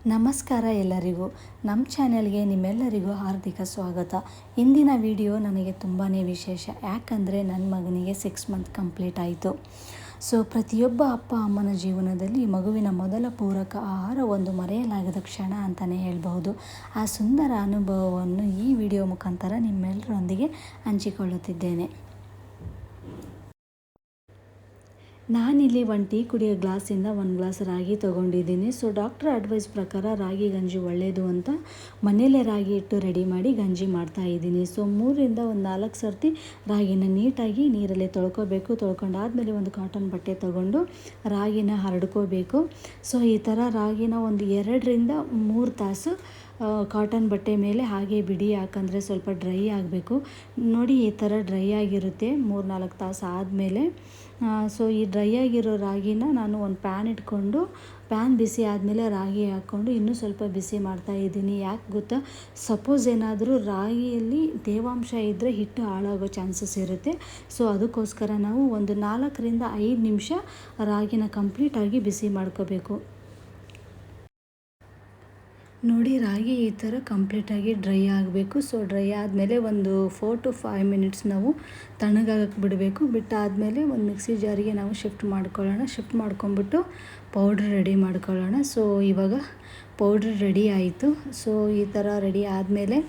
ನಮಸ್ಕಾರ ಎಲ್ಲರಿಗೂ. ನಮ್ಮ ಚಾನೆಲ್ಗೆ ನಿಮ್ಮೆಲ್ಲರಿಗೂ ಹಾರ್ದಿಕ ಸ್ವಾಗತ. ಇಂದಿನ ವಿಡಿಯೋ ನನಗೆ ತುಂಬಾ ವಿಶೇಷ. ಯಾಕಂದರೆ ನನ್ನ ಮಗನಿಗೆ 6 ಮಂತ್ ಕಂಪ್ಲೀಟ್ ಆಯಿತು. ಸೊ ಪ್ರತಿಯೊಬ್ಬ ಅಪ್ಪ ಅಮ್ಮನ ಜೀವನದಲ್ಲಿ ಮಗುವಿನ ಮೊದಲ ಪೂರಕ ಆಹಾರ ಒಂದು ಮರೆಯಲಾಗದ ಕ್ಷಣ ಅಂತಲೇ ಹೇಳ್ಬಹುದು. ಆ ಸುಂದರ ಅನುಭವವನ್ನು ಈ ವಿಡಿಯೋ ಮುಖಾಂತರ ನಿಮ್ಮೆಲ್ಲರೊಂದಿಗೆ ಹಂಚಿಕೊಳ್ಳುತ್ತಿದ್ದೇನೆ. ನಾನಿಲ್ಲಿ 1 ಟೀ ಕುಡಿಯೋ ಗ್ಲಾಸಿಂದ 1 ಗ್ಲಾಸ್ ರಾಗಿ ತೊಗೊಂಡಿದ್ದೀನಿ. ಸೊ ಡಾಕ್ಟರ್ ಅಡ್ವೈಸ್ ಪ್ರಕಾರ ರಾಗಿ ಗಂಜಿ ಒಳ್ಳೆಯದು ಅಂತ ಮನೆಯಲ್ಲೇ ರಾಗಿ ಇಟ್ಟು ರೆಡಿ ಮಾಡಿ ಗಂಜಿ ಮಾಡ್ತಾಯಿದ್ದೀನಿ. ಸೊ 3ರಿಂದ 4 ಸರ್ತಿ ರಾಗಿನ ನೀಟಾಗಿ ನೀರಲ್ಲಿ ತೊಳ್ಕೊಬೇಕು. ತೊಳ್ಕೊಂಡಾದಮೇಲೆ ಒಂದು ಕಾಟನ್ ಬಟ್ಟೆ ತೊಗೊಂಡು ರಾಗಿನ ಹರಡ್ಕೋಬೇಕು. ಸೊ ಈ ಥರ ರಾಗಿನ ಒಂದು 2ರಿಂದ 3 ತಾಸು ಕಾಟನ್ ಬಟ್ಟೆ ಮೇಲೆ ಹಾಗೆ ಬಿಡಿ. ಯಾಕಂದರೆ ಸ್ವಲ್ಪ ಡ್ರೈ ಆಗಬೇಕು. ನೋಡಿ ಈ ಥರ ಡ್ರೈ ಆಗಿರುತ್ತೆ 3-4 ತಾಸು ಆದಮೇಲೆ. ಸೊ ಈ ಡ್ರೈ ಆಗಿರೋ ರಾಗಿನ ನಾನು ಒಂದು ಪ್ಯಾನ್ ಇಟ್ಕೊಂಡು ಪ್ಯಾನ್ ಬಿಸಿ ಆದಮೇಲೆ ರಾಗಿ ಹಾಕ್ಕೊಂಡು ಇನ್ನೂ ಸ್ವಲ್ಪ ಬಿಸಿ ಮಾಡ್ತಾಯಿದ್ದೀನಿ. ಯಾಕೆ ಗೊತ್ತಾ, ಸಪೋಸ್ ಏನಾದರೂ ರಾಗಿಯಲ್ಲಿ ತೇವಾಂಶ ಇದ್ದರೆ ಹಿಟ್ಟು ಹಾಳಾಗೋ ಚಾನ್ಸಸ್ ಇರುತ್ತೆ. ಸೊ ಅದಕ್ಕೋಸ್ಕರ ನಾವು ಒಂದು 4ರಿಂದ 5 ನಿಮಿಷ ರಾಗಿನ ಕಂಪ್ಲೀಟಾಗಿ ಬಿಸಿ ಮಾಡ್ಕೋಬೇಕು. ನೋಡಿ ರಾಗಿ ಈ ಥರ ಕಂಪ್ಲೀಟಾಗಿ ಡ್ರೈ ಆಗಬೇಕು. ಸೊ ಡ್ರೈ ಆದಮೇಲೆ ಒಂದು 4 to 5 ಮಿನಿಟ್ಸ್ ನಾವು ತಣ್ಣಗಾಗಕ್ಕೆ ಬಿಡಬೇಕು. ಬಿಟ್ಟಾದಮೇಲೆ ಒಂದು ಮಿಕ್ಸಿ ಜಾರಿಗೆ ನಾವು ಶಿಫ್ಟ್ ಮಾಡ್ಕೊಂಬಿಟ್ಟು ಪೌಡ್ರ್ ರೆಡಿ ಮಾಡ್ಕೊಳ್ಳೋಣ. ಸೊ ಇವಾಗ ಪೌಡ್ರ್ ರೆಡಿ ಆಯಿತು. ಸೊ ಈ ಥರ ರೆಡಿ ಆದಮೇಲೆ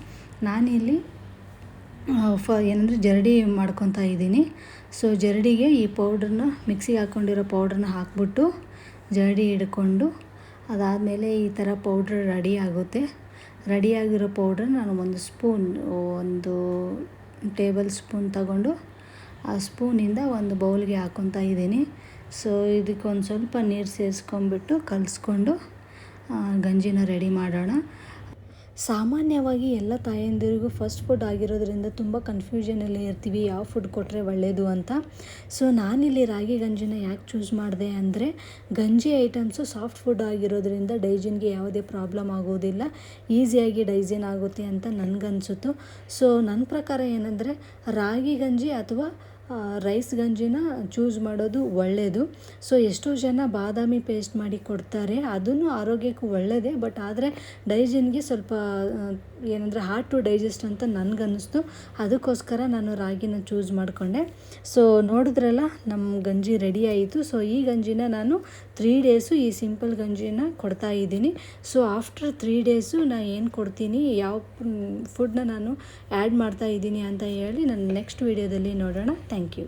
ನಾನಿಲ್ಲಿ ಏನಂದರೆ ಜರಡಿ ಮಾಡ್ಕೊತಾ ಇದ್ದೀನಿ. ಸೊ ಜರಡಿಗೆ ಈ ಪೌಡ್ರನ್ನ ಮಿಕ್ಸಿಗೆ ಹಾಕ್ಕೊಂಡಿರೋ ಪೌಡ್ರನ್ನ ಹಾಕ್ಬಿಟ್ಟು ಜರಡಿ ಹಿಡ್ಕೊಂಡು ಅದಾದಮೇಲೆ ಈ ಥರ ಪೌಡ್ರ್ ರೆಡಿ ಆಗುತ್ತೆ. ರೆಡಿಯಾಗಿರೋ ಪೌಡ್ರ್ ನಾನು ಒಂದು ಟೇಬಲ್ ಸ್ಪೂನ್ ತಗೊಂಡು ಆ ಸ್ಪೂನಿಂದ ಒಂದು ಬೌಲ್ಗೆ ಹಾಕ್ಕೊತಾ ಇದ್ದೀನಿ. ಸೊ ಇದಕ್ಕೊಂದು ಸ್ವಲ್ಪ ನೀರು ಸೇರಿಸ್ಕೊಂಬಿಟ್ಟು ಕಲಿಸ್ಕೊಂಡು ಗಂಜಿನ ರೆಡಿ ಮಾಡೋಣ. ಸಾಮಾನ್ಯವಾಗಿ ಎಲ್ಲ ತಾಯಂದಿರಿಗೂ ಫಸ್ಟ್ ಫುಡ್ ಆಗಿರೋದ್ರಿಂದ ತುಂಬ ಕನ್ಫ್ಯೂಷನಲ್ಲಿ ಇರ್ತೀವಿ, ಯಾವ ಫುಡ್ ಕೊಟ್ಟರೆ ಒಳ್ಳೆಯದು ಅಂತ. ಸೊ ನಾನಿಲ್ಲಿ ರಾಗಿ ಗಂಜಿನ ಯಾಕೆ ಚೂಸ್ ಮಾಡಿದೆ ಅಂದರೆ, ಗಂಜಿ ಐಟಮ್ಸು ಸಾಫ್ಟ್ ಫುಡ್ ಆಗಿರೋದ್ರಿಂದ ಡೈಜನ್ಗೆ ಯಾವುದೇ ಪ್ರಾಬ್ಲಮ್ ಆಗೋದಿಲ್ಲ, ಈಸಿಯಾಗಿ ಡೈಜನ್ ಆಗುತ್ತೆ ಅಂತ ನನಗನ್ಸುತ್ತು. ಸೊ ನನ್ನ ಪ್ರಕಾರ ಏನಂದರೆ ರಾಗಿ ಗಂಜಿ ಅಥವಾ ರೈಸ್ ಗಂಜಿನ ಚೂಸ್ ಮಾಡೋದು ಒಳ್ಳೆಯದು. ಸೊ ಎಷ್ಟೋ ಜನ ಬಾದಾಮಿ ಪೇಸ್ಟ್ ಮಾಡಿ ಕೊಡ್ತಾರೆ, ಅದನ್ನು ಆರೋಗ್ಯಕ್ಕೂ ಒಳ್ಳೆಯದೇ. ಬಟ್ ಆದರೆ ಡೈಜನ್ಗೆ ಸ್ವಲ್ಪ ಏನಂದರೆ ಹಾರ್ಡ್ ಟು ಡೈಜೆಸ್ಟ್ ಅಂತ ನನಗನ್ನಿಸ್ತು. ಅದಕ್ಕೋಸ್ಕರ ನಾನು ರಾಗಿನ ಚೂಸ್ ಮಾಡಿಕೊಂಡೆ. ಸೊ ನೋಡಿದ್ರಲ್ಲ, ನಮ್ಮ ಗಂಜಿ ರೆಡಿ ಆಯಿತು. ಸೊ ಈ ಗಂಜಿನ ನಾನು 3 ಡೇಸು ಈ ಸಿಂಪಲ್ ಗಂಜಿನ ಕೊಡ್ತಾಯಿದ್ದೀನಿ. ಸೊ ಆಫ್ಟರ್ 3 ಡೇಸು ನಾನು ಏನು ಕೊಡ್ತೀನಿ, ಯಾವ ಫುಡ್ನ ನಾನು ಆ್ಯಡ್ ಮಾಡ್ತಾಯಿದ್ದೀನಿ ಅಂತ ಹೇಳಿ ನಾನು ನೆಕ್ಸ್ಟ್ ವೀಡಿಯೋದಲ್ಲಿ ನೋಡೋಣ. Thank you.